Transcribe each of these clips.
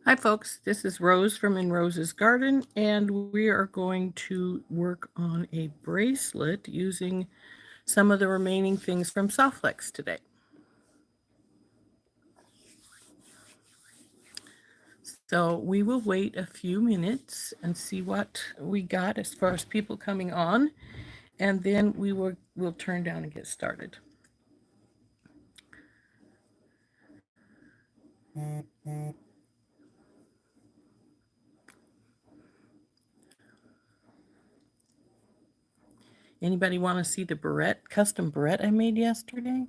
Hi folks, this is Rose from In Rose's Garden, and we are going to work on a bracelet using some of the remaining things from SoftFlex today. So we will wait a few minutes and see what we got as far as people coming on, and then we'll turn down and get started. Anybody want to see the custom barrette I made yesterday?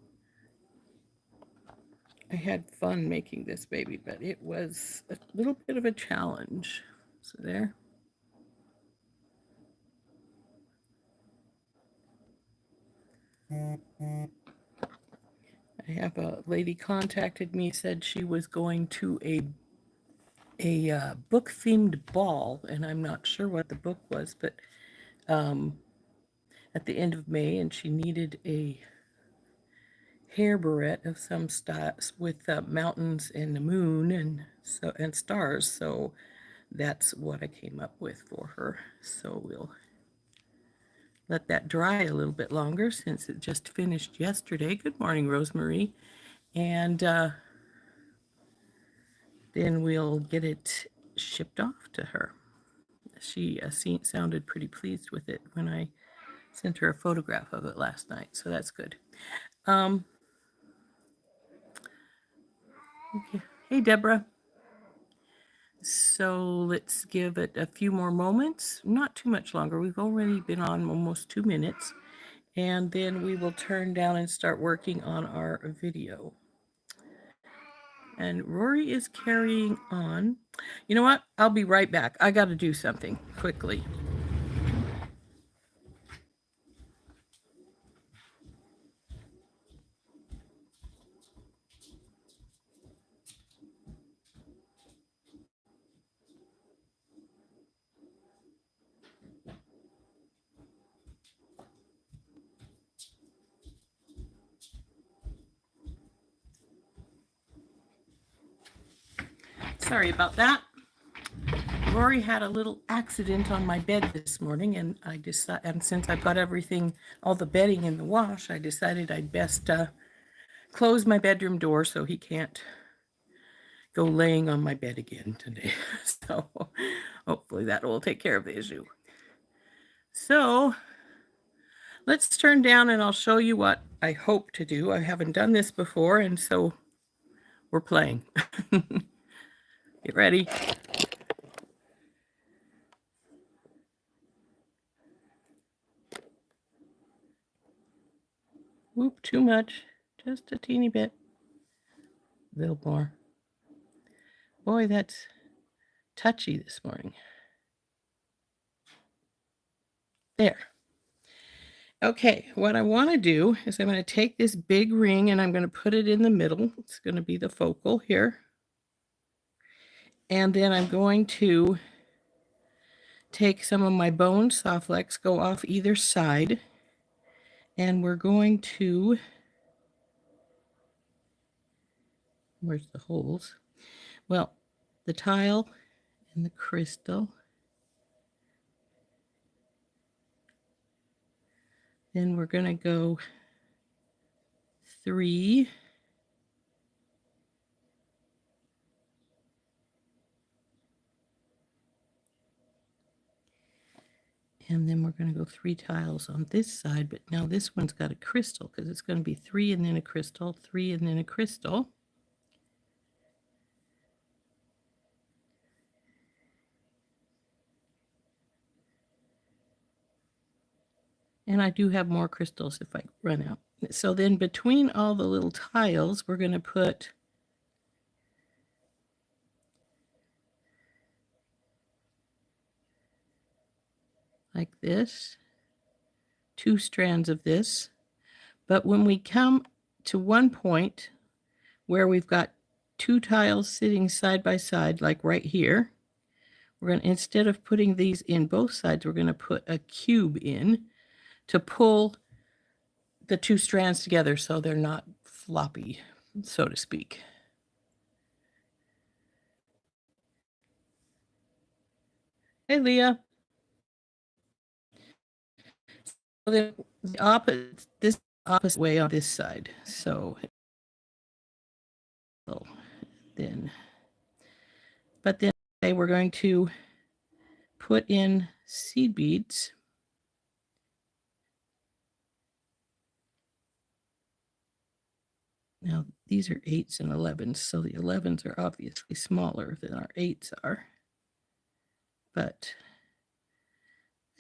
I had fun making this baby, but it was a little bit of a challenge. So there. I have a lady contacted me, said she was going to a book themed ball, and I'm not sure what the book was, but at the end of May, and she needed a hair barrette of some style with mountains and the moon and stars. So that's what I came up with for her. So we'll let that dry a little bit longer since it just finished yesterday. Good morning, Rosemary. And then we'll get it shipped off to her. She sounded pretty pleased with it when I sent her a photograph of it last night, so that's good. Okay. Hey, Deborah. So let's give it a few more moments, not too much longer. We've already been on almost 2 minutes, and then we will turn down and start working on our video. And Rory is carrying on. You know what? I'll be right back. I got to do something quickly. Sorry about that. Rory had a little accident on my bed this morning, and and since I've got everything, all the bedding in the wash, I decided I'd best close my bedroom door so he can't go laying on my bed again today. So hopefully that will take care of the issue. So let's turn down and I'll show you what I hope to do. I haven't done this before, and so we're playing. Get ready. Whoop, too much. Just a teeny bit. A little more. Boy, that's touchy this morning. There. Okay, what I want to do is I'm going to take this big ring and I'm going to put it in the middle. It's going to be the focal here. And then I'm going to take some of my bone SoftFlex, go off either side, and we're going to, where's the holes? Well, the tile and the crystal. Then we're going to go 3. And then we're going to go 3 tiles on this side, but now this one's got a crystal because it's going to be 3 and then a crystal, 3 and then a crystal. And I do have more crystals if I run out. So then between all the little tiles, we're going to put like this, 2 strands of this. But when we come to one point where we've got 2 tiles sitting side by side, like right here, we're going to, instead of putting these in both sides, we're going to put a cube in to pull the 2 strands together so they're not floppy, so to speak. Hey, Leah. So the opposite, this opposite way on this side. So then, but then we're going to put in seed beads. Now, these are 8s and 11s, so the 11s are obviously smaller than our 8s are. But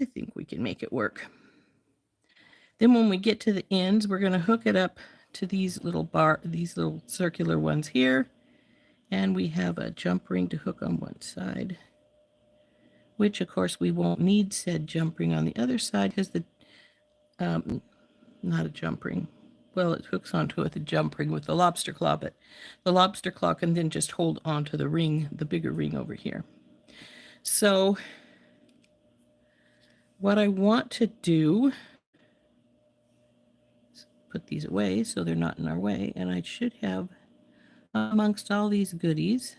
I think we can make it work. Then when we get to the ends, we're going to hook it up to these little circular ones here. And we have a jump ring to hook on one side, which of course we won't need said jump ring on the other side because not a jump ring. Well, it hooks onto it, the jump ring with the lobster claw, but the lobster claw can then just hold onto the ring, the bigger ring over here. So what I want to do is put these away so they're not in our way, and I should have amongst all these goodies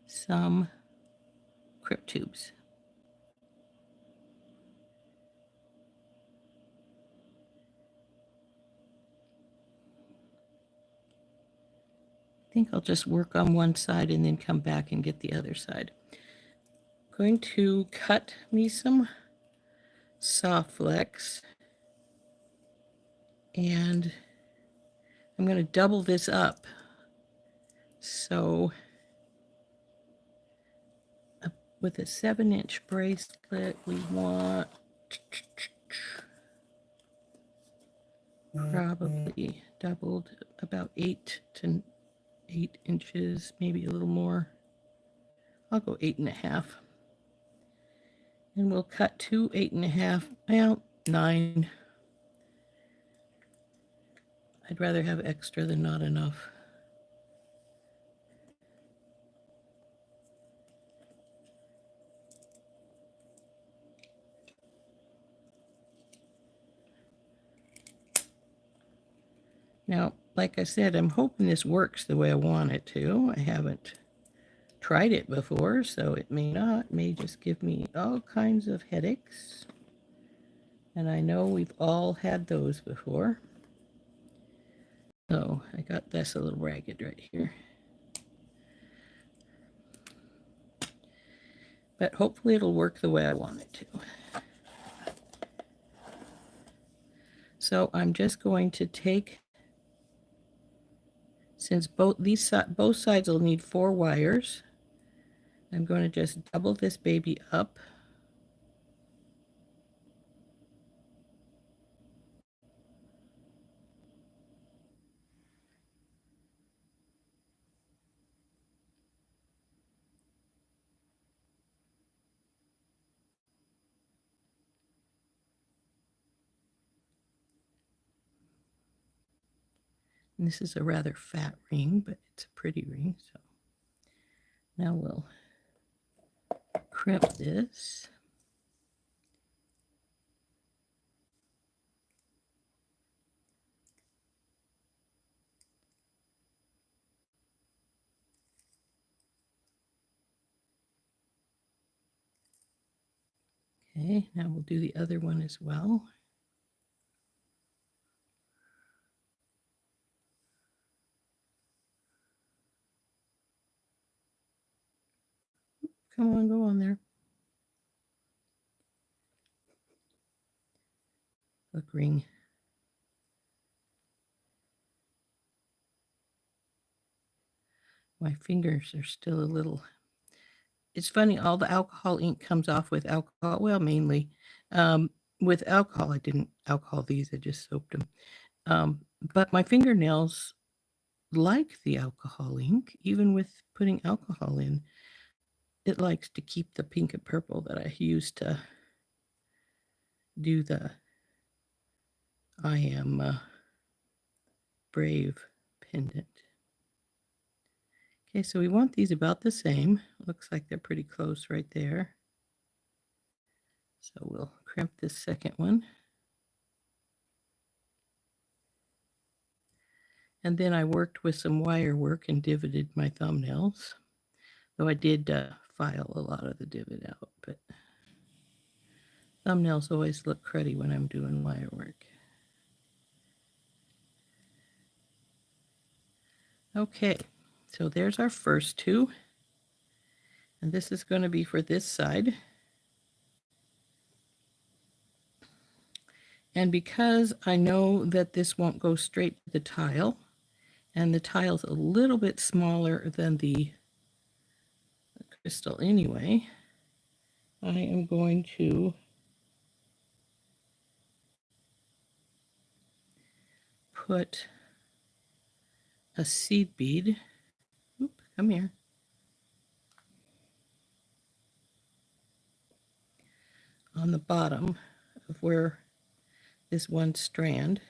some crypt tubes. I think I'll just work on one side and then come back and get the other side. I'm going to cut me some SoftFlex, and I'm going to double this up. So with a 7-inch bracelet, we want probably doubled, about 8 to 8 inches, maybe a little more. I'll go 8.5. And we'll cut 2 8.5, well, 9. I'd rather have extra than not enough. Now, like I said, I'm hoping this works the way I want it to. I haven't tried it before, so it may not. It may just give me all kinds of headaches. And I know we've all had those before. So I got this a little ragged right here. But hopefully it'll work the way I want it to. So I'm just going to take, since both sides will need 4 wires, I'm going to just double this baby up. And this is a rather fat ring, but it's a pretty ring. So now we'll crimp this. Okay, now we'll do the other one as well. Come on, go on there. Hook ring. My fingers are still a little. It's funny, all the alcohol ink comes off with alcohol. Well, mainly with alcohol. I didn't alcohol these, I just soaped them. But my fingernails like the alcohol ink, even with putting alcohol in. It likes to keep the pink and purple that I used to do the I am brave pendant. Okay, so we want these about the same. Looks like they're pretty close right there. So we'll crimp this second one. And then I worked with some wire work and divoted my thumbnails. Though I did file a lot of the divot out, but thumbnails always look cruddy when I'm doing wire work. Okay, so there's our first two. And this is going to be for this side. And because I know that this won't go straight to the tile, and the tile's a little bit smaller than the crystal anyway, I am going to put a seed bead. Oop, come here. On the bottom of where this one strand,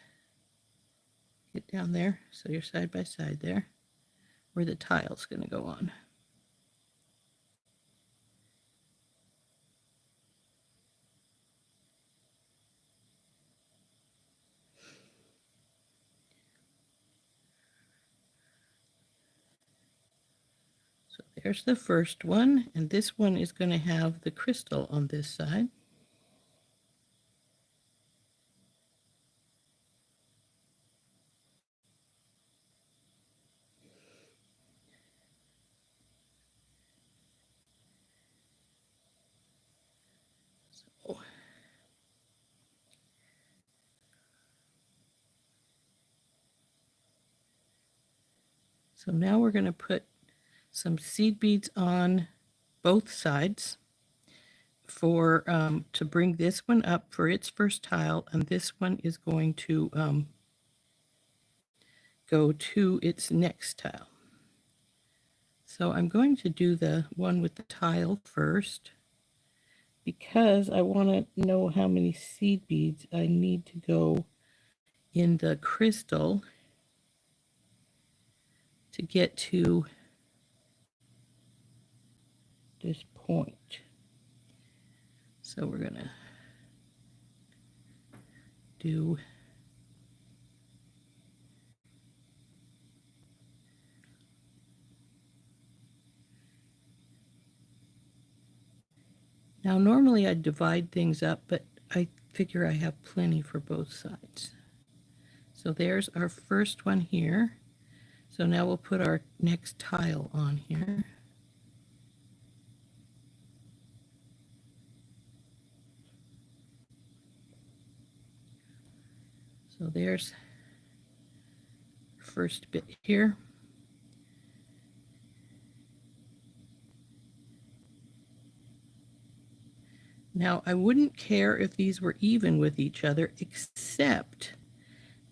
get down there so you're side by side there, where the tile's going to go on. So there's the first one, and this one is going to have the crystal on this side. So now we're going to put some seed beads on both sides for to bring this one up for its first tile, and this one is going to go to its next tile. So I'm going to do the one with the tile first because I want to know how many seed beads I need to go in the crystal to get to this point. So we're going to do now. Normally I divide things up, but I figure I have plenty for both sides. So there's our first one here. So now we'll put our next tile on here. So there's the first bit here. Now I wouldn't care if these were even with each other, except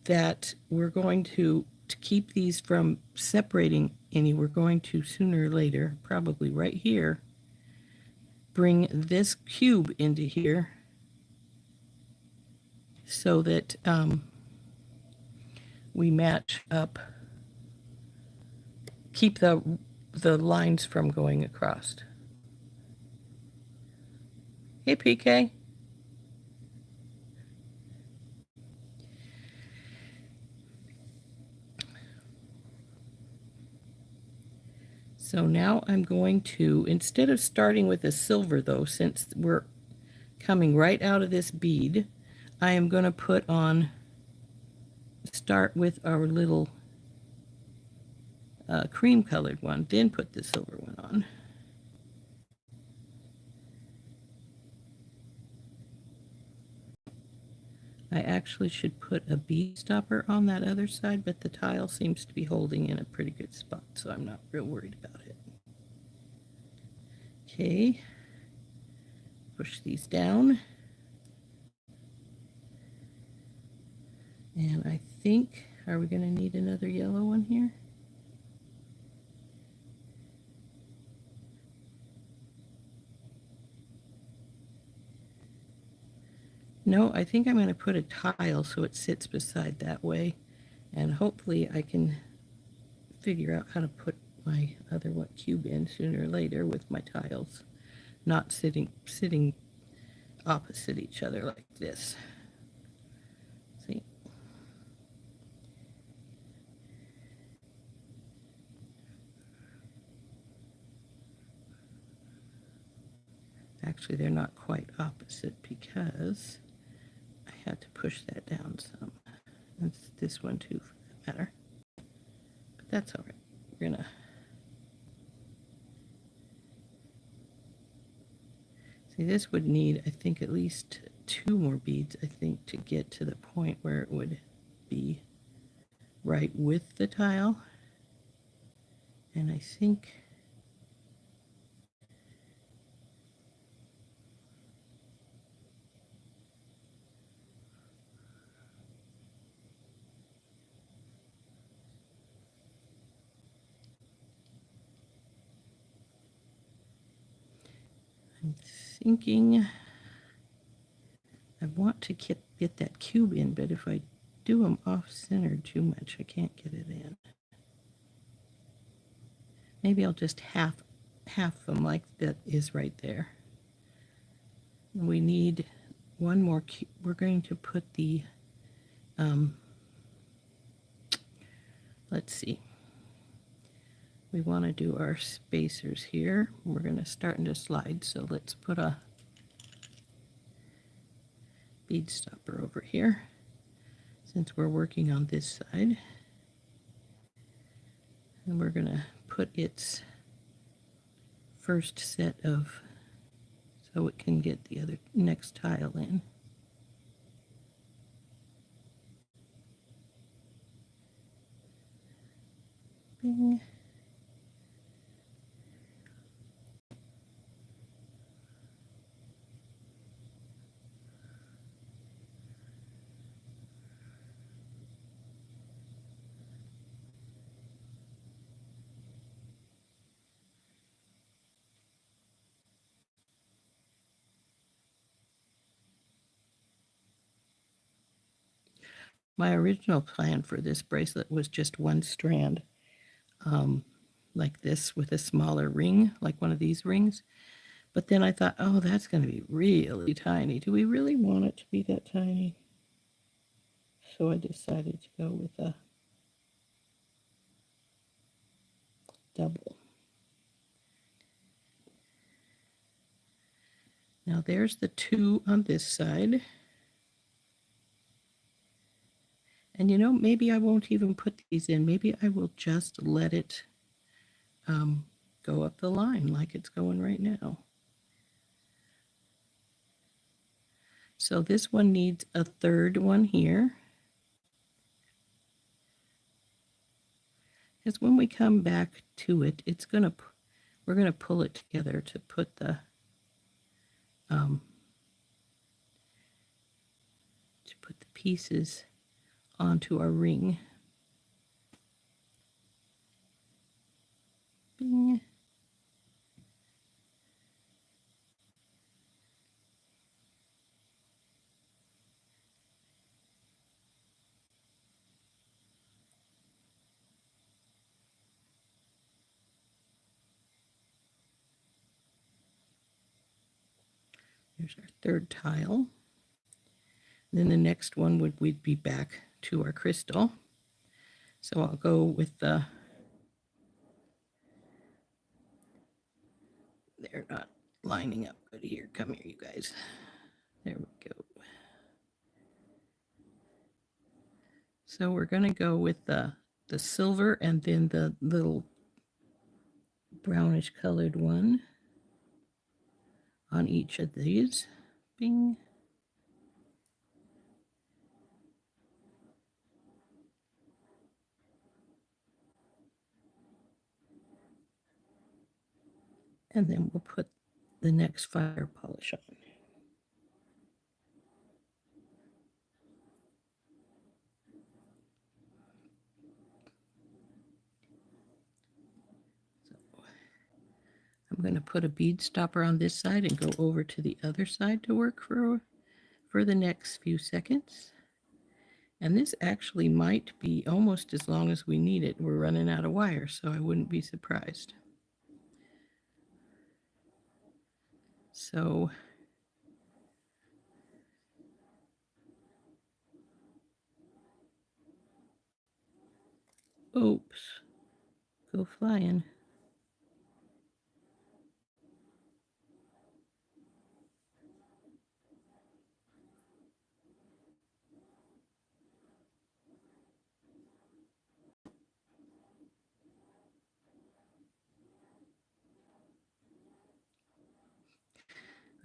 that we're going to keep these from separating any, we're going to sooner or later, probably right here, bring this cube into here so that we match up, keep the lines from going across. Hey, PK. So now I'm going to, instead of starting with a silver though, since we're coming right out of this bead, I am going to put on, start with our little cream colored one, then put the silver one on. I actually should put a bead stopper on that other side, but the tile seems to be holding in a pretty good spot, so I'm not real worried about it. Okay, push these down. And I think, are we going to need another yellow one here? No, I think I'm going to put a tile so it sits beside that way. And hopefully I can figure out how to put my other one cube in sooner or later with my tiles not sitting opposite each other like this. See? Actually, they're not quite opposite because I had to push that down some. That's this one too, for that matter. But that's all right. We're gonna see, this would need, I think, at least 2 more beads, I think, to get to the point where it would be right with the tile. And I think thinking I want to get that cube in, but if I do them off-centered too much, I can't get it in. Maybe I'll just half them like that is right there. We need one more cube. We're going to put the, let's see. We want to do our spacers here. We're going to start to slide, so let's put a bead stopper over here since we're working on this side. And we're going to put its first set of, so it can get the other next tile in. Bing. My original plan for this bracelet was just one strand, like this with a smaller ring, like one of these rings. But then I thought, oh, that's going to be really tiny. Do we really want it to be that tiny? So I decided to go with a double. Now there's the 2 on this side. And you know, maybe I won't even put these in. Maybe I will just let it go up the line like it's going right now. So this one needs a 3rd one here. Because when we come back to it, we're gonna pull it together to put the pieces onto our ring. Bing. There's our 3rd tile. Then the next one we'd be back to our crystal. So I'll go with the, they're not lining up good here. Come here, you guys. There we go. So we're going to go with the silver and then the little brownish colored one on each of these. Bing. And then we'll put the next fire polish on. So I'm going to put a bead stopper on this side and go over to the other side to work for the next few seconds. And this actually might be almost as long as we need it. We're running out of wire, so I wouldn't be surprised. So oops, go flying.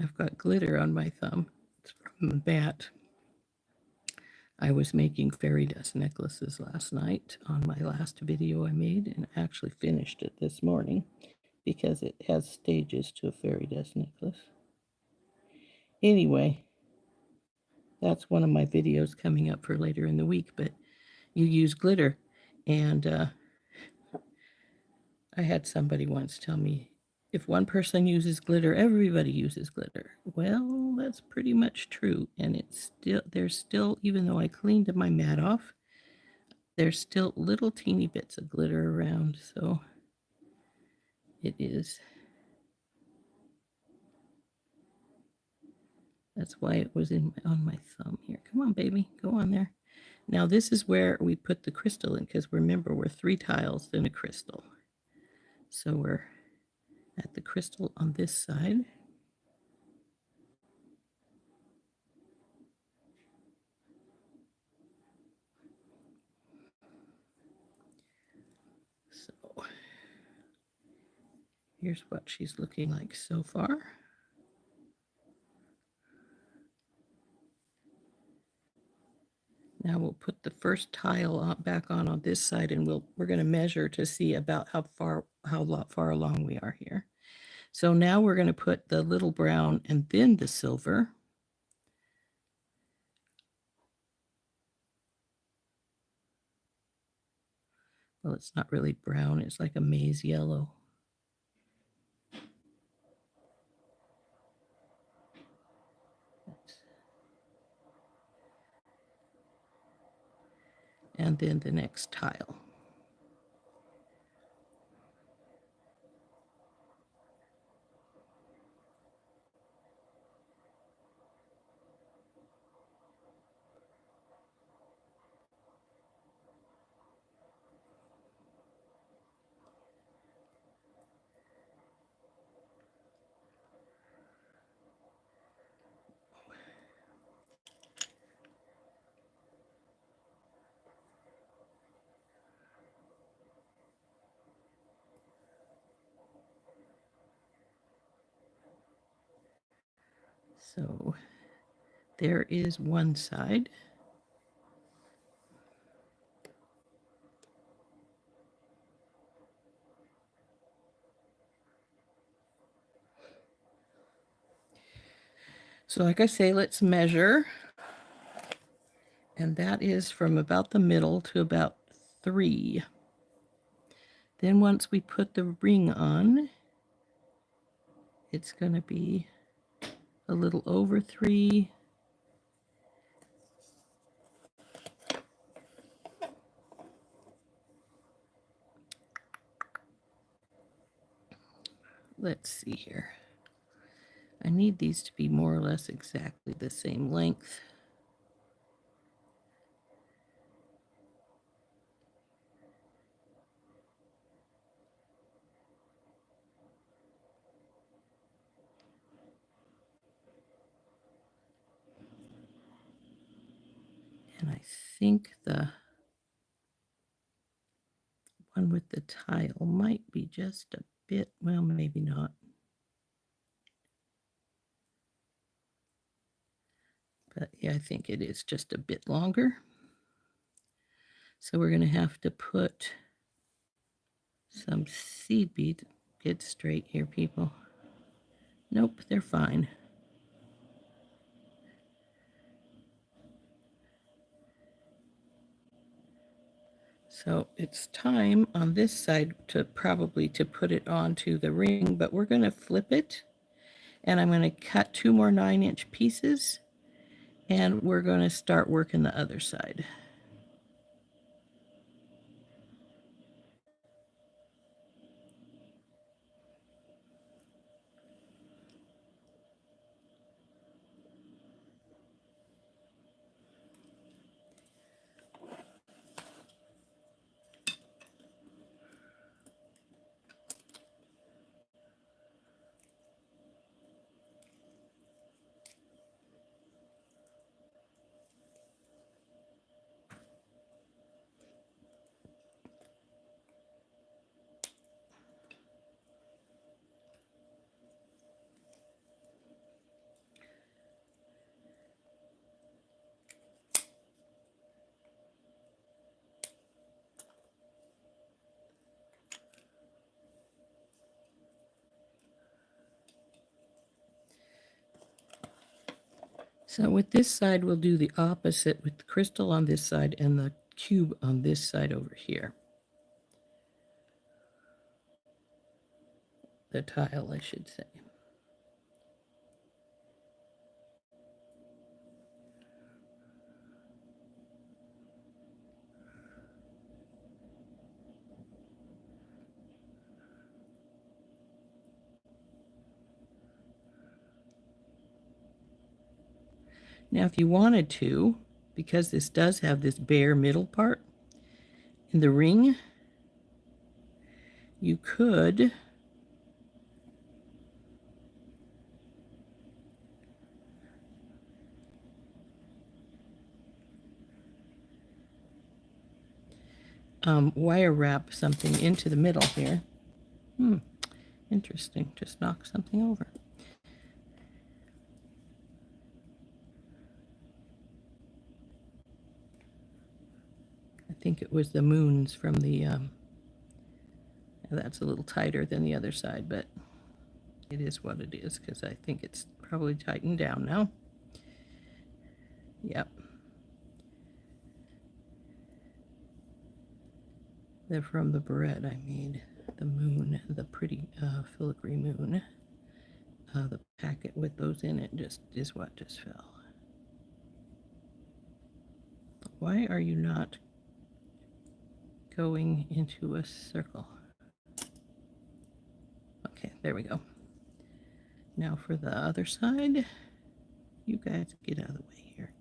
I've got glitter on my thumb. It's from that. I was making fairy dust necklaces last night on my last video I made, and actually finished it this morning because it has stages to a fairy dust necklace. Anyway, that's one of my videos coming up for later in the week, but you use glitter. And I had somebody once tell me, if one person uses glitter, everybody uses glitter. Well, that's pretty much true. And there's still, even though I cleaned my mat off, there's still little teeny bits of glitter around. So it is. That's why it was on my thumb here. Come on, baby, go on there. Now this is where we put the crystal in, because remember, we're 3 tiles, then a crystal. So we're at the crystal on this side. So here's what she's looking like so far. Now we'll put the first tile back on this side, and we're going to measure to see about how far along we are here. So now we're going to put the little brown and then the silver. Well, it's not really brown, it's like a maize yellow. And then the next tile. So there is one side. So like I say, let's measure. And that is from about the middle to about 3. Then once we put the ring on, it's going to be a little over 3. Let's see here. I need these to be more or less exactly the same length. And I think the one with the tile might be just a bit, well, maybe not. But yeah, I think it is just a bit longer. So we're going to have to put some seed beads. Get straight here, people. Nope, they're fine. So it's time on this side to probably to put it onto the ring, but we're going to flip it, and I'm going to cut 2 more 9-inch pieces, and we're going to start working the other side. So with this side, we'll do the opposite with the crystal on this side and the cube on this side over here. The tile, I should say. Now, if you wanted to, because this does have this bare middle part in the ring, you could wire wrap something into the middle here. Interesting. Just knock something over. I think it was the moons from the, that's a little tighter than the other side, but it is what it is because I think it's probably tightened down now. Yep. They're from the bread I made. The moon, the pretty filigree moon. The packet with those in it just is what just fell. Why are you not going into a circle? Okay, there we go. Now for the other side, you guys get out of the way here.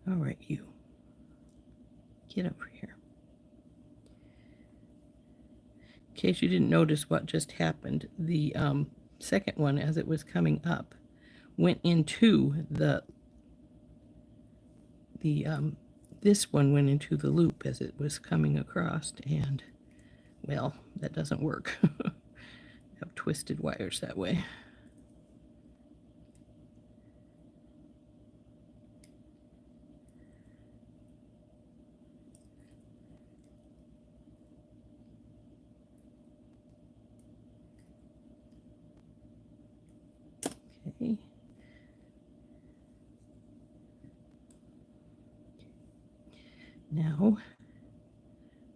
All right, you. Get over here. In case you didn't notice what just happened, the second one, as it was coming up, went into this one went into the loop as it was coming across, and, well, that doesn't work. Have twisted wires that way. Okay. Now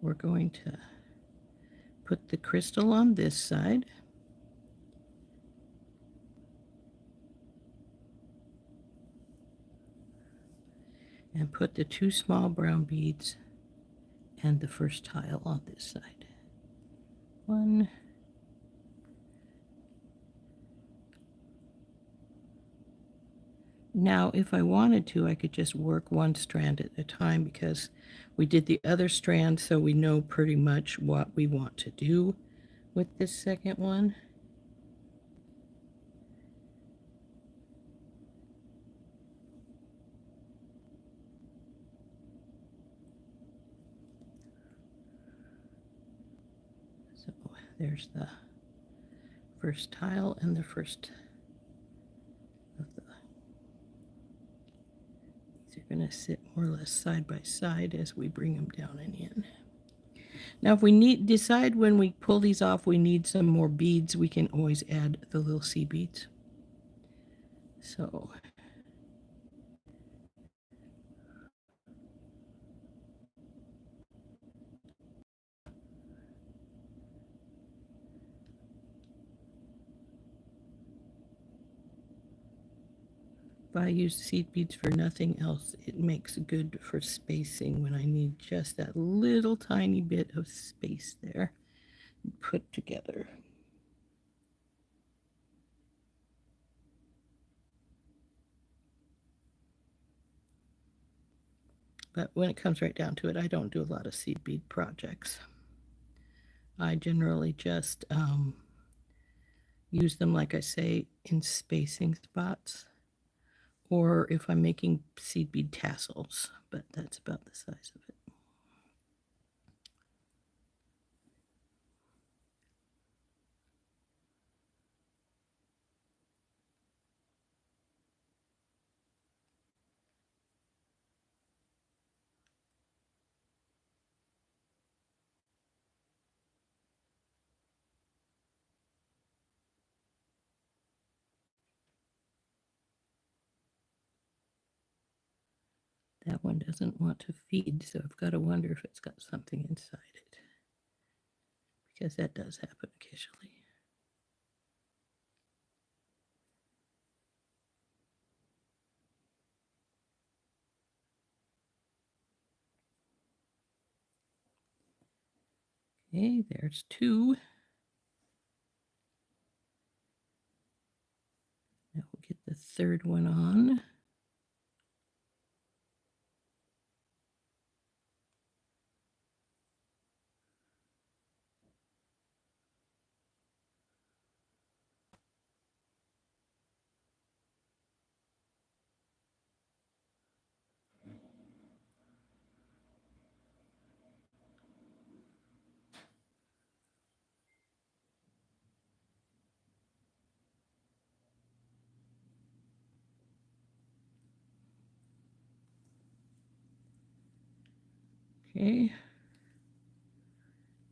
we're going to put the crystal on this side. And put the two small brown beads and the first tile on this side. One. Now, if I wanted to, I could just work one strand at a time because we did the other strand, so we know pretty much what we want to do with this second one. So there's the first tile and the first of the. These are going to sit more or less side by side as we bring them down and in. Now, if we decide when we pull these off we need some more beads, we can always add the little sea beads. So if I use seed beads for nothing else, it makes good for spacing when I need just that little tiny bit of space there put together. But when it comes right down to it, I don't do a lot of seed bead projects. I generally just use them, like I say, in spacing spots, or if I'm making seed bead tassels, but that's about the size of it. That one doesn't want to feed, so I've got to wonder if it's got something inside it, because that does happen occasionally. Okay, there's two. Now we'll get the third one on. Okay.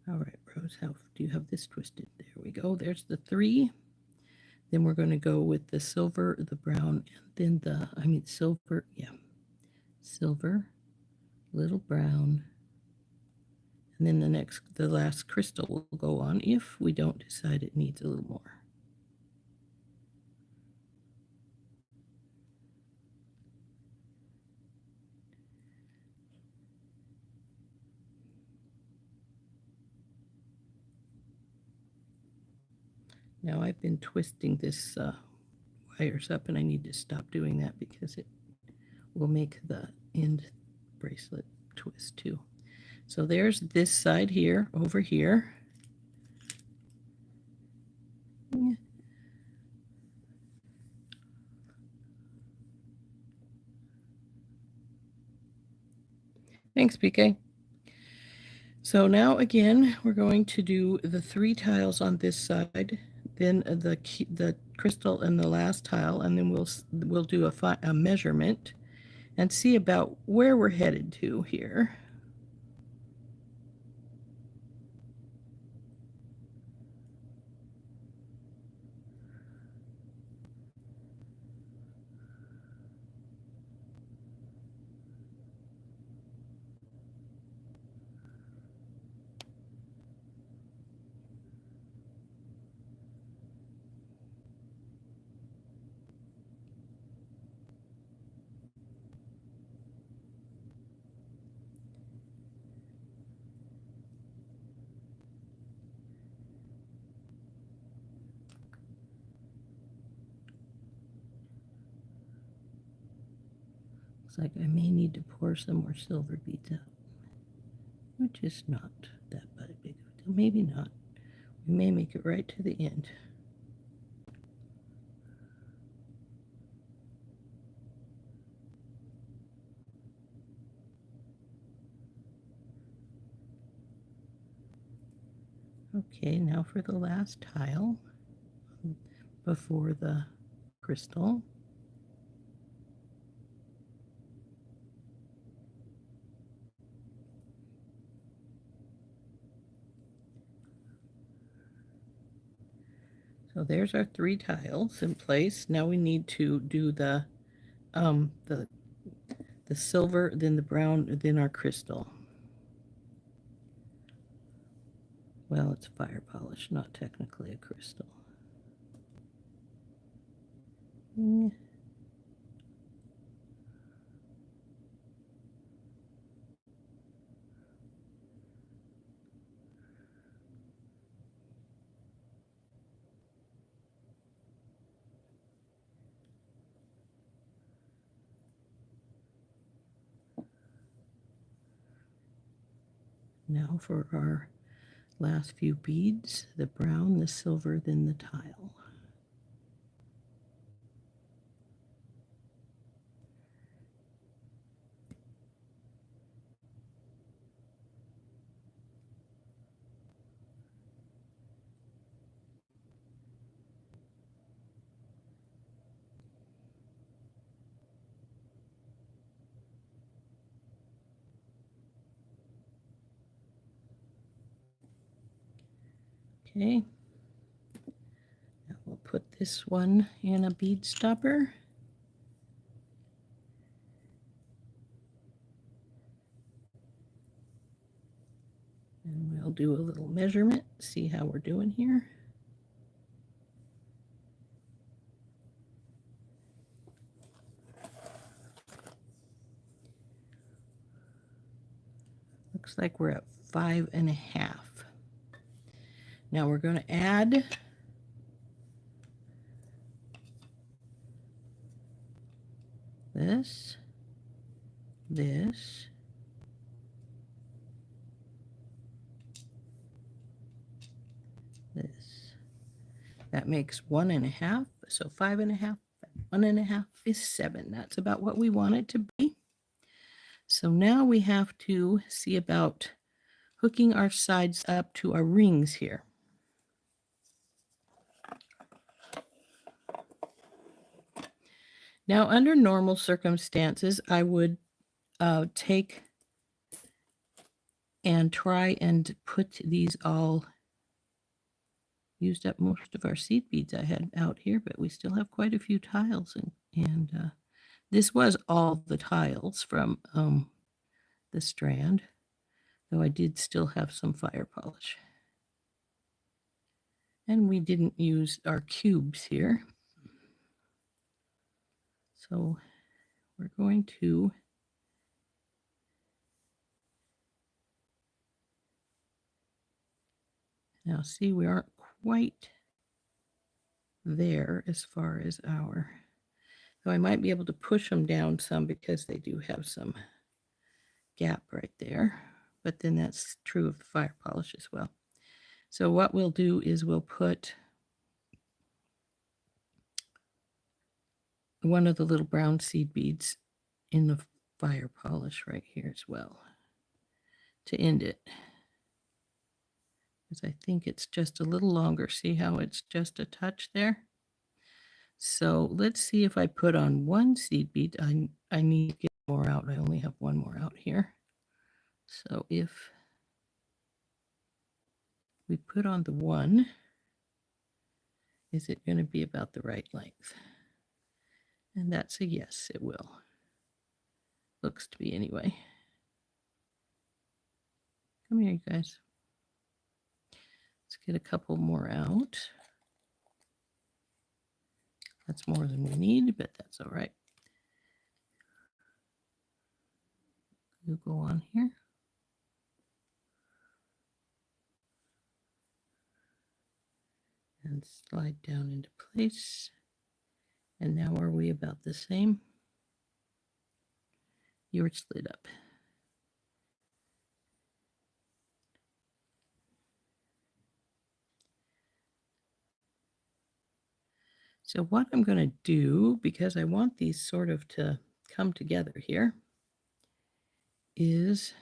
All right, Rose, how do you have this twisted? There we go. There's the three. Then we're going to go with the silver, the brown, and then silver, yeah, silver, little brown, and then the last crystal will go on if we don't decide it needs a little more. Now I've been twisting this wires up, and I need to stop doing that because it will make the end bracelet twist too. So there's this side here, over here. Thanks, PK. So now again, we're going to do the 3 tiles on this side, then the crystal in the last tile, and then we'll do a measurement and see about where we're headed to here. Looks like I may need to pour some more silver beads out, which is not that big of a deal. Maybe not. We may make it right to the end. Okay, now for the last tile before the crystal. So there's our 3 tiles in place. Now we need to do the silver, then the brown, then our crystal. Well, it's fire polish, not technically a crystal. Now for our last few beads, the brown, the silver, then the tile. Okay, now we'll put this one in a bead stopper. And we'll do a little measurement, see how we're doing here. Looks like we're at 5.5. Now we're going to add this, this, this. That makes 1.5. So 5.5, 1.5 is 7. That's about what we want it to be. So now we have to see about hooking our sides up to our rings here. Now, under normal circumstances, I would take and try and put these all, used up most of our seed beads I had out here, but we still have quite a few tiles. And this was all the tiles from the strand, though I did still have some fire polish. And we didn't use our cubes here. So we're going to now see, we aren't quite there as far as our, so I might be able to push them down some because they do have some gap right there, but then that's true of the fire polish as well. So what we'll do is we'll put one of the little brown seed beads in the fire polish right here as well to end it, because I think it's just a little longer. See how it's just a touch there? So let's see if I put on one seed bead. I need to get more out. I only have one more out here. So if we put on the one, is it going to be about the right length? And that's a yes, it will. Looks to be anyway. Come here, you guys. Let's get a couple more out. That's more than we need, but that's all right. We'll go on here. And slide down into place. And now are we about the same? You're slid up. So what I'm going to do, because I want these sort of to come together here, is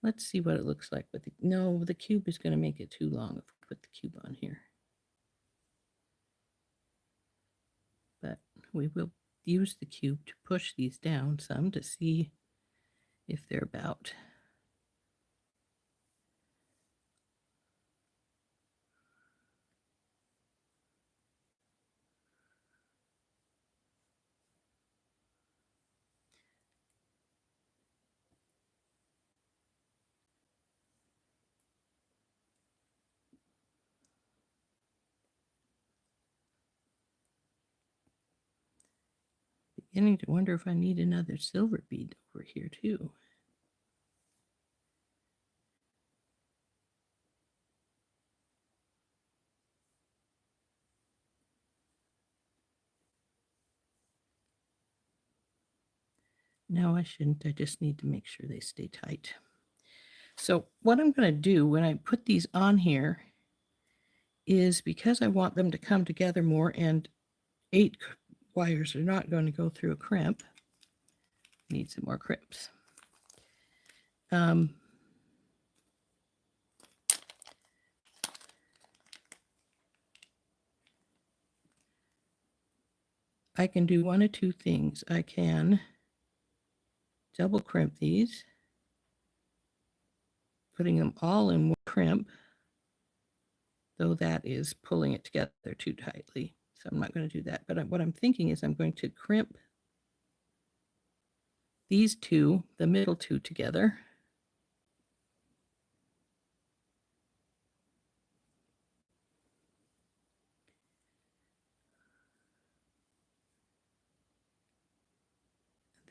let's see what it looks like. But no, the cube is going to make it too long if we put the cube on here. But we will use the cube to push these down some to see if they're about. Beginning to wonder if I need another silver bead over here too. No, I shouldn't. I just need to make sure they stay tight. So what I'm going to do when I put these on here is, because I want them to come together more, and 8 wires are not going to go through a crimp. Need some more crimps. I can do one of two things. I can double crimp these, putting them all in one crimp, though that is pulling it together too tightly. So I'm not going to do that. But what I'm thinking is I'm going to crimp these two, the middle two, together.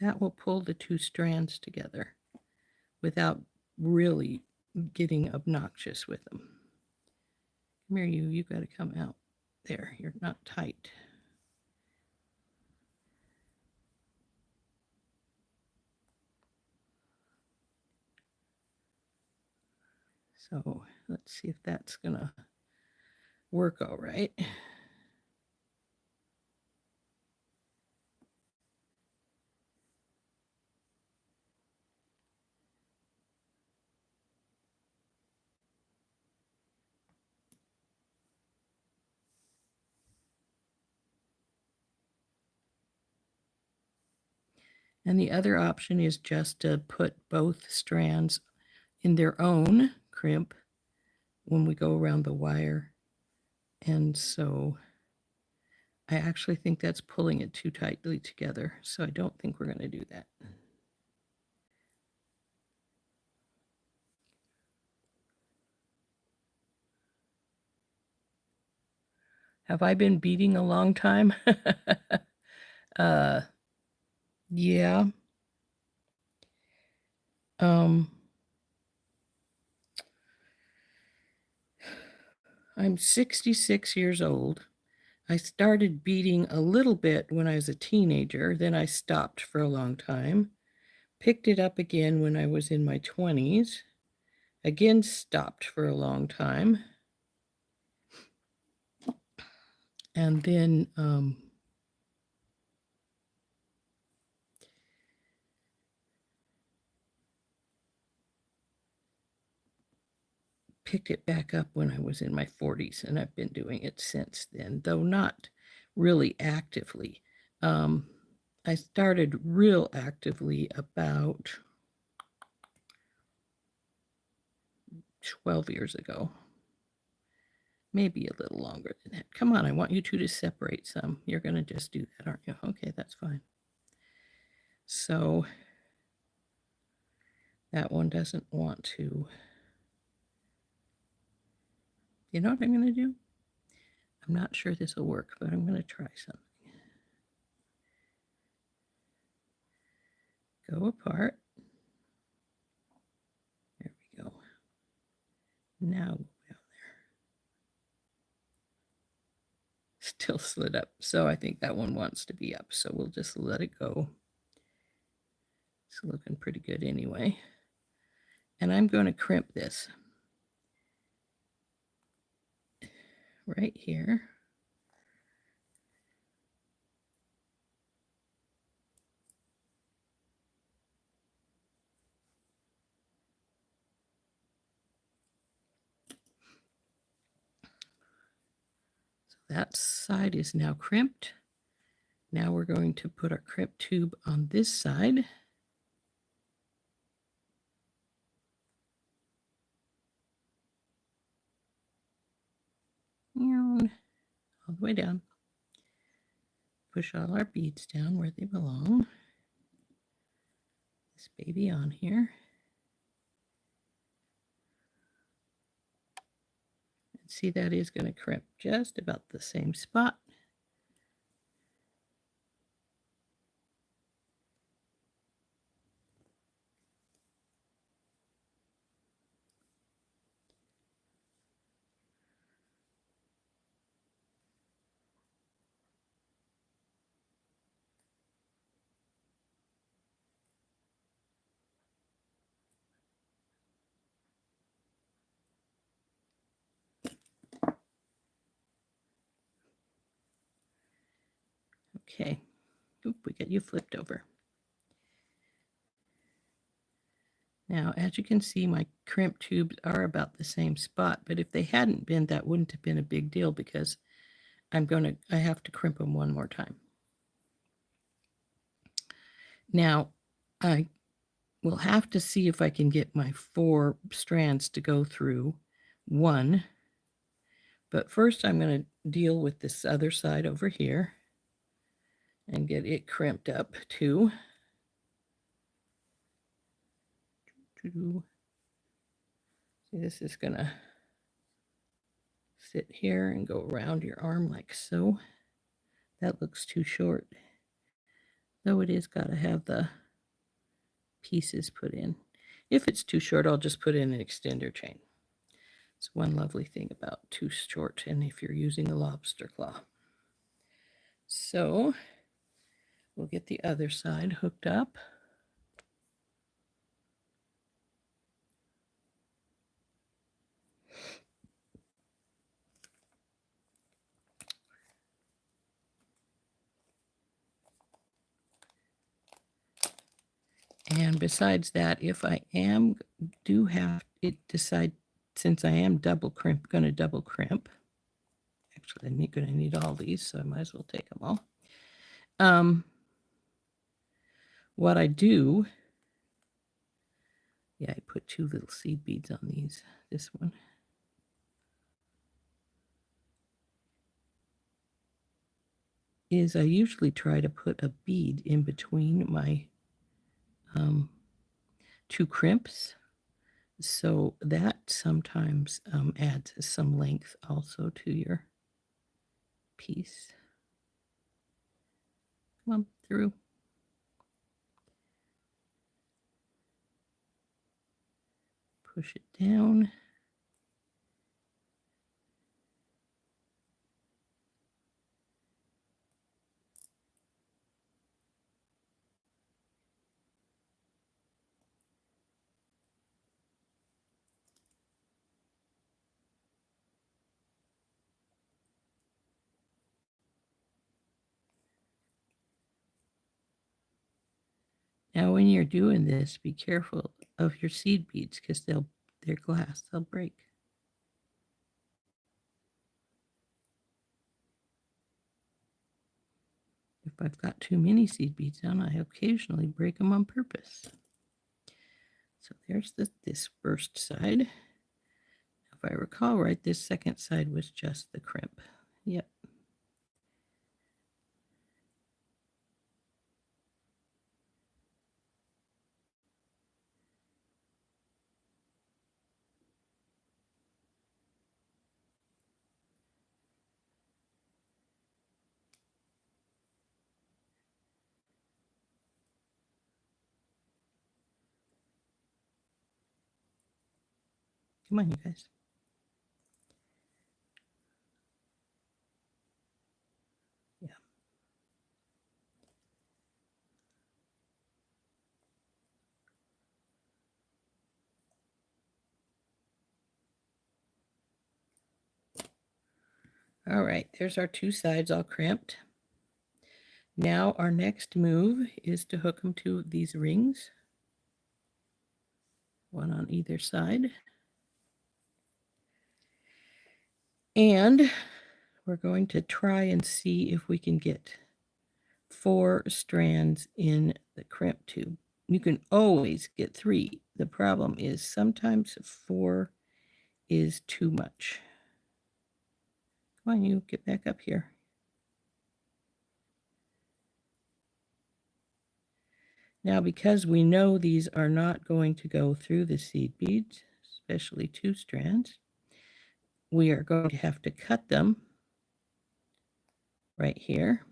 That will pull the 2 strands together without really getting obnoxious with them. Come here, you got to come out. There, you're not tight. So let's see if that's going to work all right. And the other option is just to put both strands in their own crimp when we go around the wire. And so I actually think that's pulling it too tightly together. So I don't think we're going to do that. Have I been beading a long time? Yeah. I'm 66 years old. I started beading a little bit when I was a teenager, then I stopped for a long time. Picked it up again when I was in my 20s. Again, stopped for a long time. And then picked it back up when I was in my 40s, and I've been doing it since then, though not really actively. I started real actively about 12 years ago. Maybe a little longer than that. Come on, I want you two to separate some. You're going to just do that, aren't you? Okay, that's fine. So that one doesn't want to. You know what I'm going to do? I'm not sure this will work, but I'm going to try something. Go apart. There we go. Now down there. Still slid up. So I think that one wants to be up. So we'll just let it go. It's looking pretty good anyway. And I'm going to crimp this right here. That side is now crimped. Now we're going to put our crimp tube on this side. All the way down. Push all our beads down where they belong. This baby on here. And see, that is going to crimp just about the same spot. Okay. Oop, we got you flipped over. Now, as you can see, my crimp tubes are about the same spot, but if they hadn't been, that wouldn't have been a big deal because I have to crimp them one more time. Now, I will have to see if I can get my 4 strands to go through one, but first I'm going to deal with this other side over here and get it crimped up too. See, this is going to sit here and go around your arm like so. That looks too short, though it is got to have the pieces put in. If it's too short, I'll just put in an extender chain. It's one lovely thing about too short, and if you're using a lobster claw. So we'll get the other side hooked up. And besides that, if I do have it decide, since I am going to double crimp. Actually, I'm going to need all these, so I might as well take them all. What I do, I put 2 little seed beads on this one. Is I usually try to put a bead in between my 2 crimps. So that sometimes adds some length also to your piece. Come on through. Push it down. Now, when you're doing this, be careful of your seed beads because they're glass, they'll break. If I've got too many seed beads on, I occasionally break them on purpose. So there's this first side. If I recall right, this second side was just the crimp. Yep. Come on, you guys. Yeah. All right, there's our 2 sides all crimped. Now our next move is to hook them to these rings, one on either side. And we're going to try and see if we can get 4 strands in the crimp tube. You can always get 3. The problem is sometimes 4 is too much. Come on, you get back up here. Now, because we know these are not going to go through the seed beads, especially 2 strands, we are going to have to cut them right here.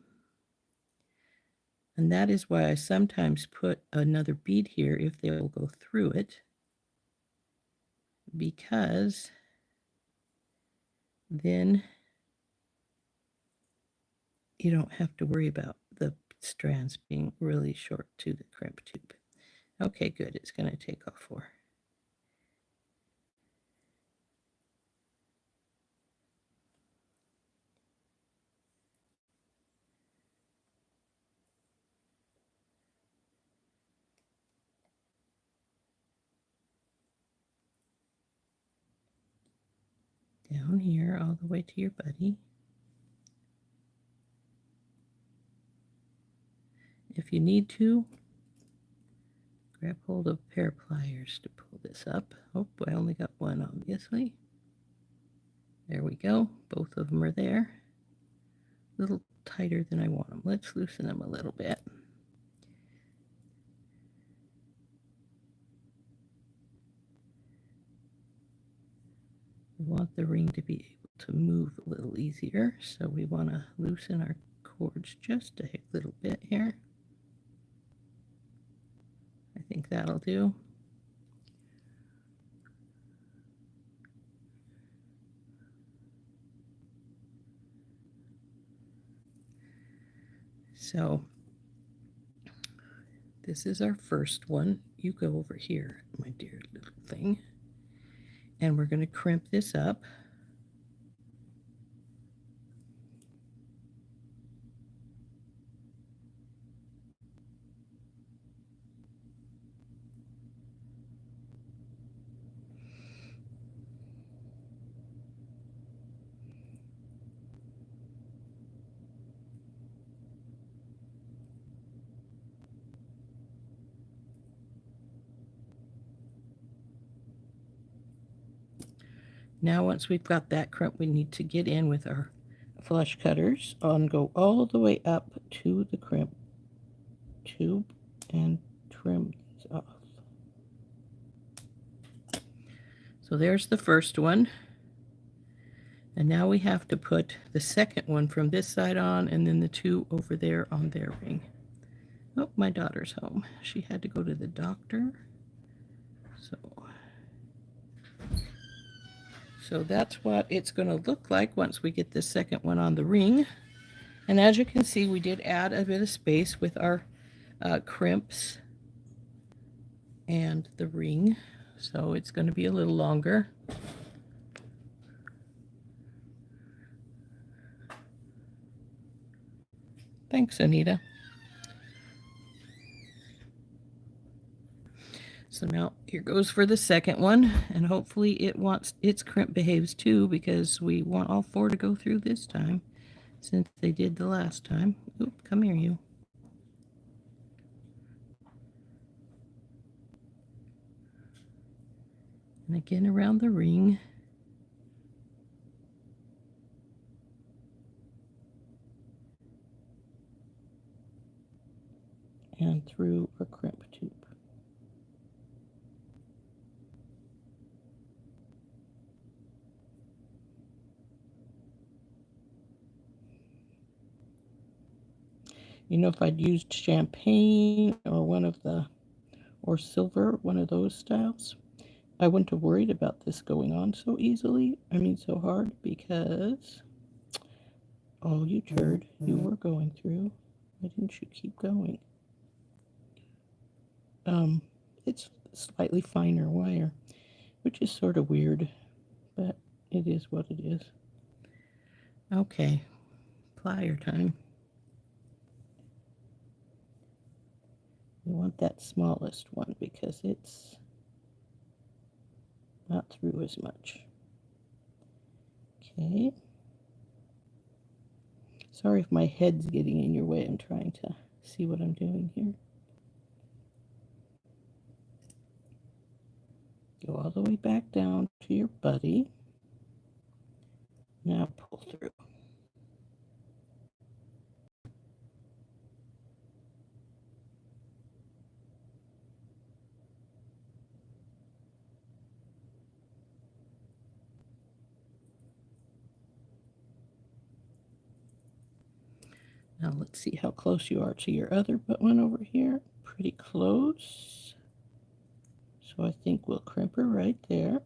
And that is why I sometimes put another bead here if they will go through it, because then you don't have to worry about the strands being really short to the crimp tube. Okay, good. It's going to take off 4. down here all the way to your buddy. If you need to, grab hold of a pair of pliers to pull this up. Oh, I only got one, obviously. There we go. Both of them are there. A little tighter than I want them. Let's loosen them a little bit. We want the ring to be able to move a little easier, so we want to loosen our cords just a little bit here. I think that'll do. So this is our first one. You go over here, my dear little thing. And we're going to crimp this up. Now once we've got that crimp, we need to get in with our flush cutters and go all the way up to the crimp tube and trim these off. So there's the first one. And now we have to put the second one from this side on and then the two over there on their ring. Oh, my daughter's home. She had to go to the doctor. So that's what it's going to look like once we get the second one on the ring. And as you can see, we did add a bit of space with our crimps and the ring. So it's going to be a little longer. Thanks, Anita. So now here goes for the second one, and hopefully its crimp behaves too, because we want all four to go through this time, since they did the last time. Oop, come here, you. And again around the ring. And through a crimp tube. You know, if I'd used champagne or silver, one of those styles, I wouldn't have worried about this going on so easily. I mean, so hard, because, oh, you turd, you were going through. Why didn't you keep going? It's slightly finer wire, which is sort of weird, but it is what it is. Okay, plier time. We want that smallest one because it's not through as much. Okay. Sorry if my head's getting in your way. I'm trying to see what I'm doing here. Go all the way back down to your buddy. Now pull through. Now let's see how close you are to your other one over here. Pretty close. So I think we'll crimp her right there.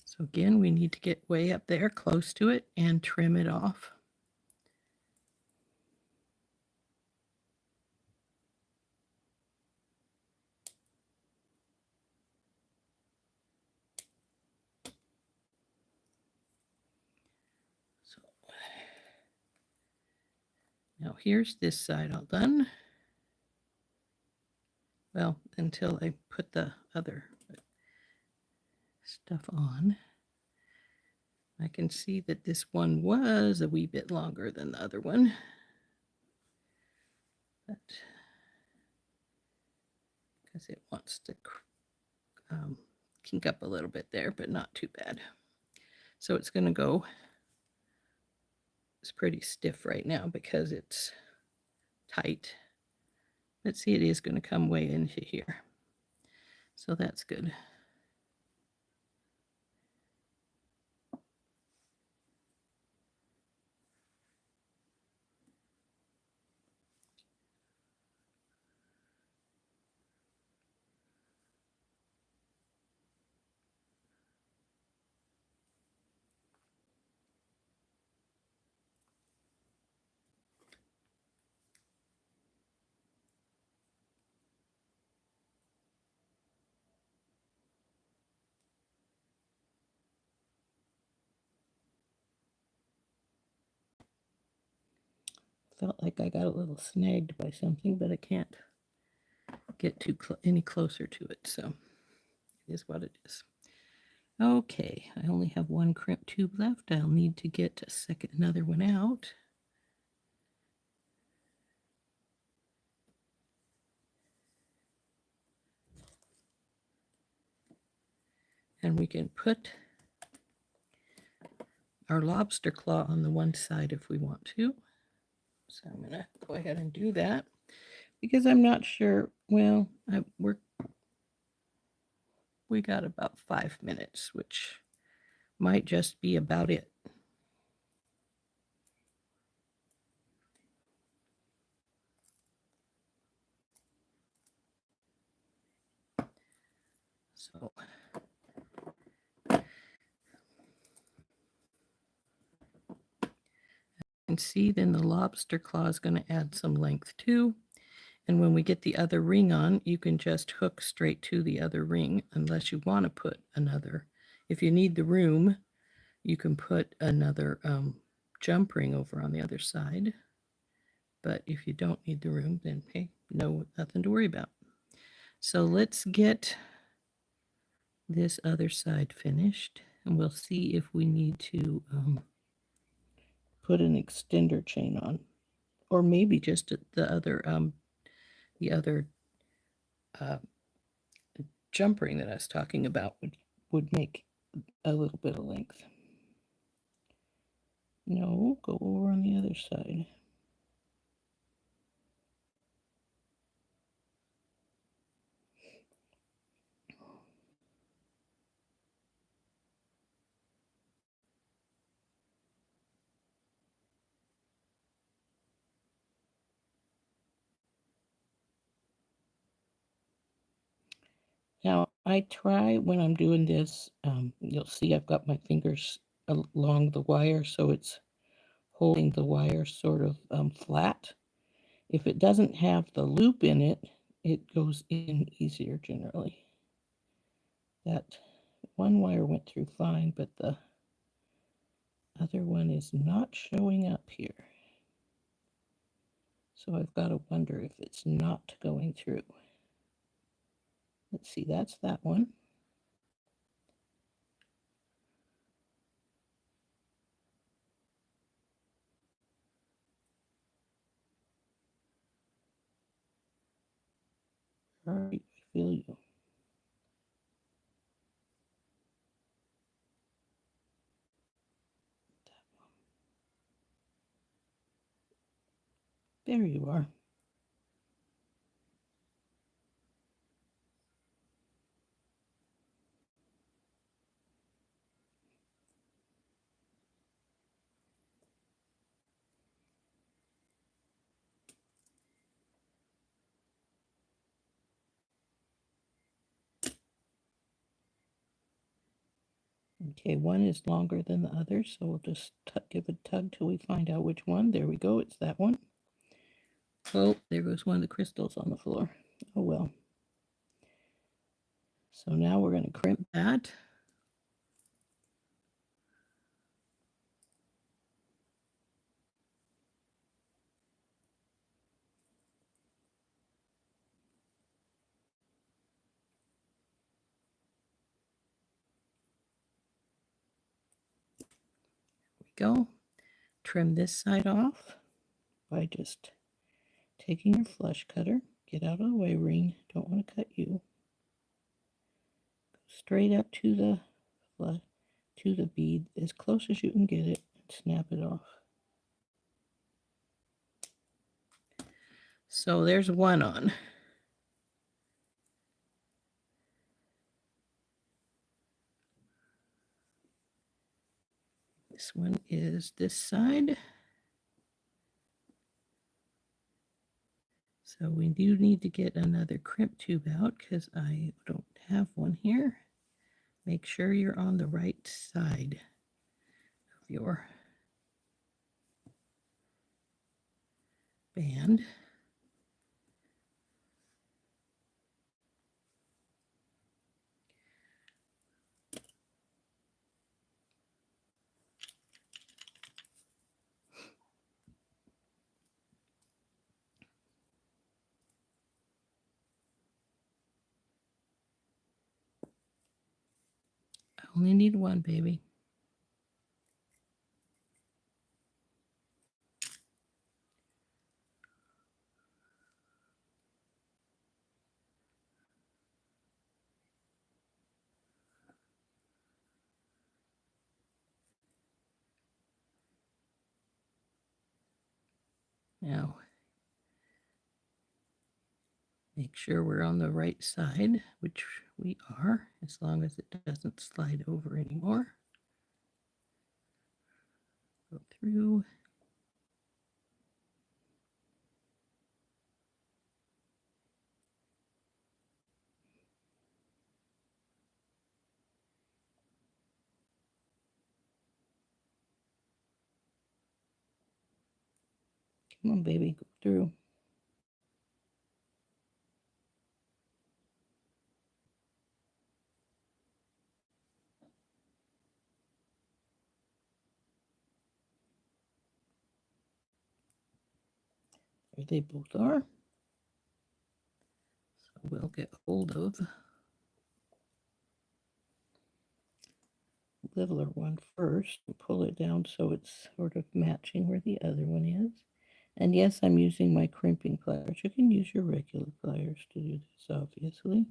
So again, we need to get way up there close to it and trim it off. Now here's this side all done. Well, until I put the other stuff on. I can see that this one was a wee bit longer than the other one. But because it wants to kink up a little bit there, but not too bad. So it's going to go, it's pretty stiff right now because it's tight. But see, it is going to come way into here. So that's good. Felt like I got a little snagged by something, but I can't get too any closer to it. So it is what it is. Okay, I only have one crimp tube left. I'll need to get another one out. And we can put our lobster claw on the one side if we want to. So I'm going to go ahead and do that because I'm not sure. Well, we got about 5 minutes, which might just be about it. So and see, then the lobster claw is going to add some length too. And when we get the other ring on, you can just hook straight to the other ring unless you want to put another. If you need the room, you can put another jump ring over on the other side. But if you don't need the room, then hey, nothing to worry about. So let's get this other side finished, and we'll see if we need to put an extender chain on, or maybe just the other jump ring that I was talking about would make a little bit of length. No, go over on the other side. Now, I try when I'm doing this, you'll see I've got my fingers along the wire, so it's holding the wire sort of flat. If it doesn't have the loop in it, it goes in easier generally. That one wire went through fine, but the other one is not showing up here. So I've got to wonder if it's not going through. Let's see, that's that one. All right, I feel you. There you are. Okay, one is longer than the other, so we'll just give a tug till we find out which one. There we go, it's that one. Oh, there goes one of the crystals on the floor. Oh well. So now we're going to crimp that. go. Trim this side off by just taking your flush cutter. Get out of the way, ring. Don't want to cut you. Go straight up to the bead as close as you can get it and snap it off. So there's one on. This one is this side. So we do need to get another crimp tube out because I don't have one here. Make sure you're on the right side of your band. I only need one, baby. Now, make sure we're on the right side, which we are, as long as it doesn't slide over anymore. Go through. Come on, baby, go through. There they both are. So we'll get hold of the littler one first and pull it down so it's sort of matching where the other one is. And yes, I'm using my crimping pliers. You can use your regular pliers to do this, obviously.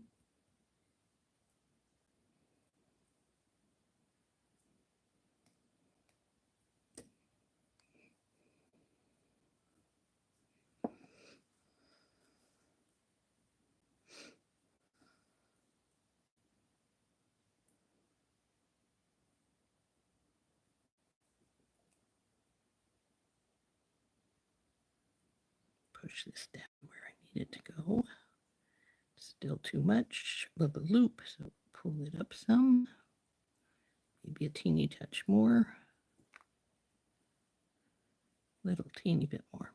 Push this down where I need it to go. Still too much of a loop, so pull it up some. Maybe a teeny touch more. Little teeny bit more.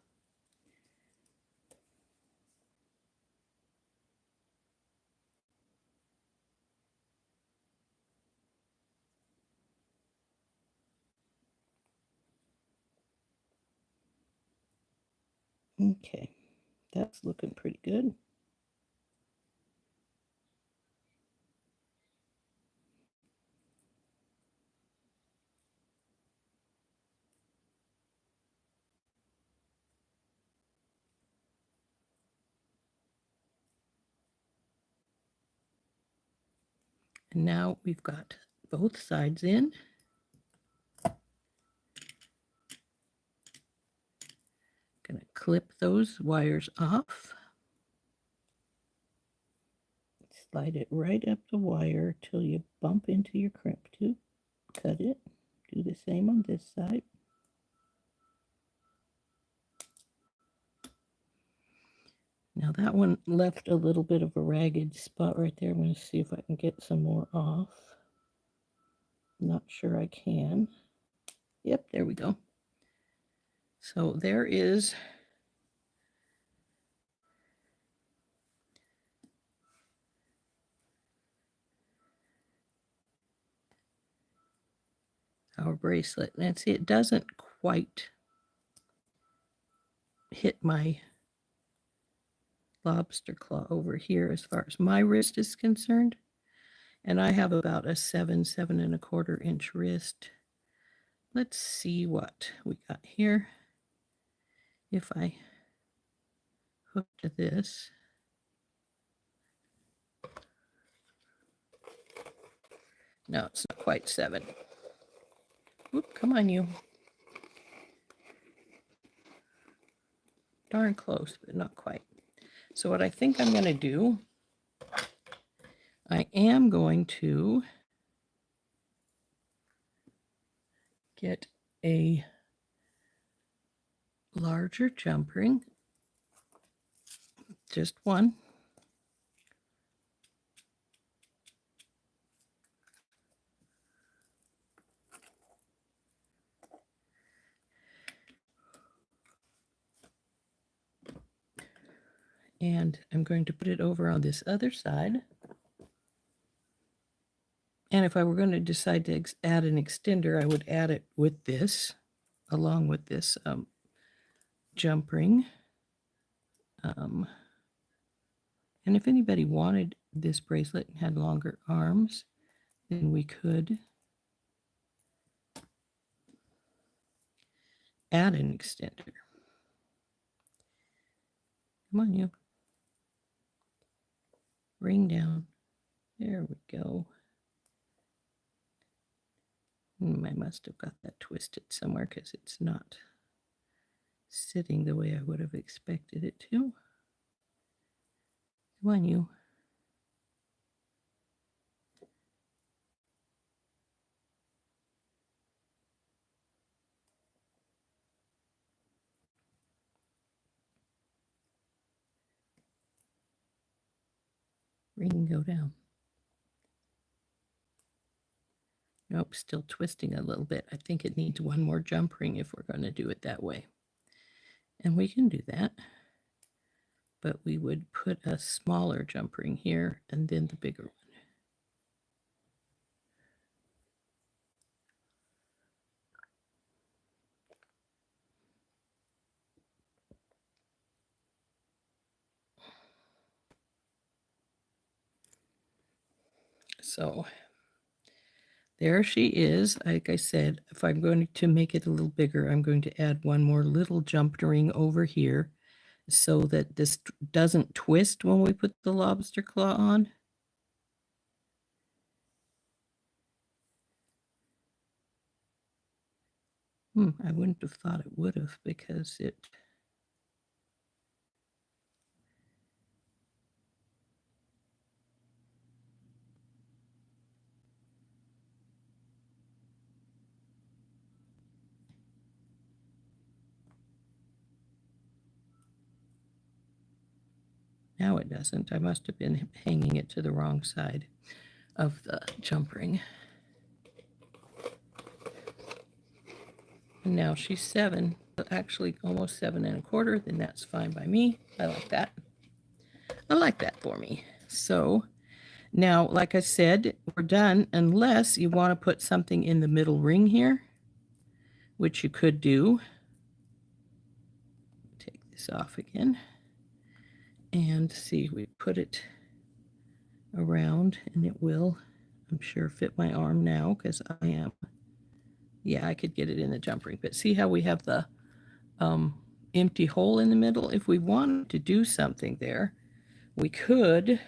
Okay, that's looking pretty good. And now we've got both sides in. Going to clip those wires off. Slide it right up the wire till you bump into your crimp tube. Cut it. Do the same on this side. Now that one left a little bit of a ragged spot right there. I'm going to see if I can get some more off. Not sure I can. Yep, there we go. So there is our bracelet. And see, it doesn't quite hit my lobster claw over here as far as my wrist is concerned. And I have about a 7.25 inch wrist. let's see what we got here. If I hook to this, no, it's not quite 7. Whoop, come on, you. Darn close, but not quite. So what I think I'm going to do, I am going to get a larger jump ring, just one. And I'm going to put it over on this other side. And if I were going to decide to add an extender, I would add it with this, along with this jump ring. And if anybody wanted this bracelet and had longer arms, then we could add an extender. Come on, you. Ring down. There we go. I must have got that twisted somewhere because it's not sitting the way I would have expected it to. Come on, you. Ring, go down. Nope, still twisting a little bit. I think it needs one more jump ring if we're going to do it that way. And we can do that. But we would put a smaller jump ring here and then the bigger one. So there she is. Like I said, if I'm going to make it a little bigger, I'm going to add one more little jump ring over here so that this doesn't twist when we put the lobster claw on. I wouldn't have thought it would have because it... Now it doesn't. I must have been hanging it to the wrong side of the jump ring. And now she's 7, actually almost 7 1/4, then that's fine by me. I like that. I like that for me. So now, like I said, we're done unless you want to put something in the middle ring here, which you could do. Take this off again. And see, we put it around and it will, I'm sure, fit my arm now because I am, yeah, I could get it in the jump ring. But see how we have the empty hole in the middle? If we wanted to do something there, we could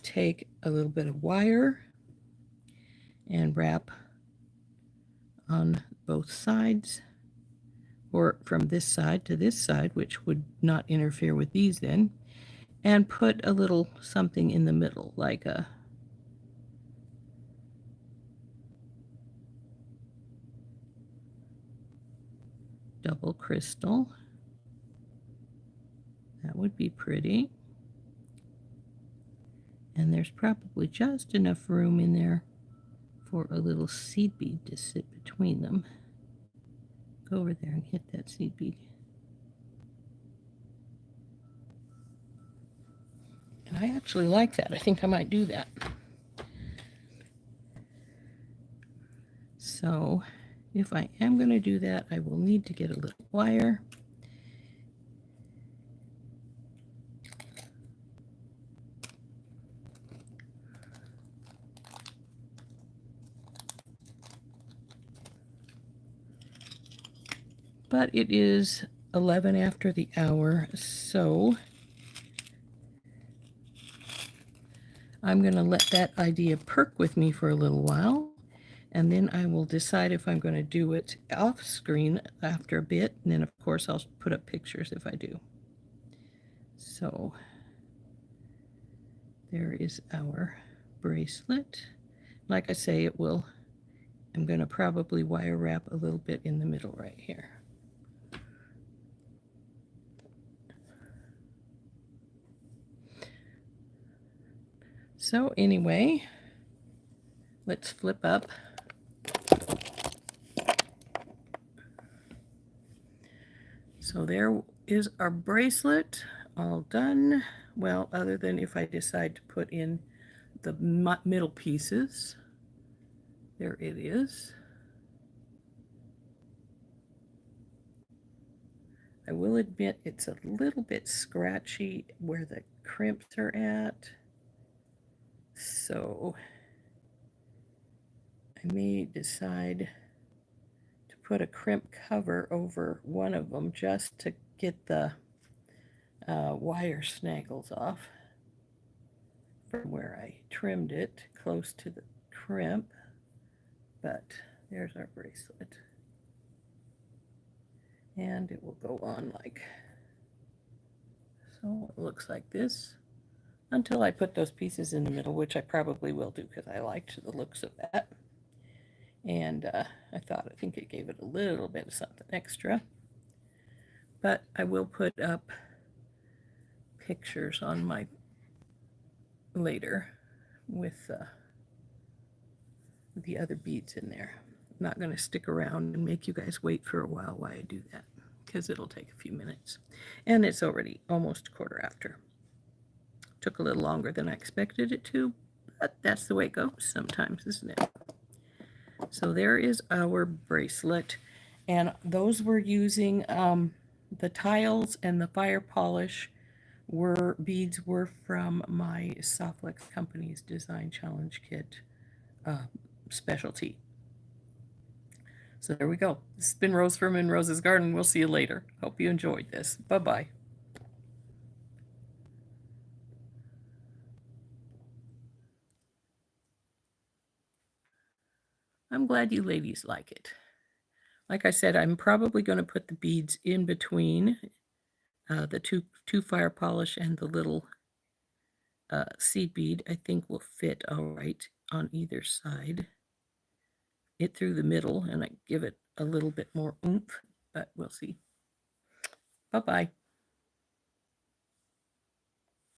take a little bit of wire and wrap on both sides, or from this side to this side, which would not interfere with these then, and put a little something in the middle, like a double crystal. That would be pretty. And there's probably just enough room in there for a little seed bead to sit between them. Go over there and hit that seed bead. And I actually like that. I think I might do that. So if I am going to do that, I will need to get a little wire. but it is 11 after the hour, so I'm going to let that idea perk with me for a little while, and then I will decide if I'm going to do it off screen after a bit, and then of course I'll put up pictures if I do. So there is our bracelet. Like I say, it will, I'm going to probably wire wrap a little bit in the middle right here. So anyway, let's flip up. So there is our bracelet all done. Well, other than if I decide to put in the middle pieces. There it is. I will admit it's a little bit scratchy where the crimps are at. So I may decide to put a crimp cover over one of them just to get the wire snaggles off from where I trimmed it close to the crimp. But there's our bracelet. And it will go on like so. It looks like this until I put those pieces in the middle, which I probably will do because I liked the looks of that. And I think it gave it a little bit of something extra. But I will put up pictures on my later with the other beads in there. I'm not going to stick around and make you guys wait for a while I do that because it'll take a few minutes. And it's already almost 1/4 after. Took a little longer than I expected it to, but that's the way it goes sometimes, isn't it? So there is our bracelet, and those were using the tiles and the fire polish beads were from my SoftFlex company's design challenge kit specialty. So there we go. This has been Rose from In Rose's Garden. We'll see you later. Hope you enjoyed this. Bye-bye. I'm glad you ladies like it. Like I said, I'm probably going to put the beads in between the two fire polish and the little seed bead. I think will fit all right on either side. It through the middle, and I give it a little bit more oomph, but we'll see. Bye-bye.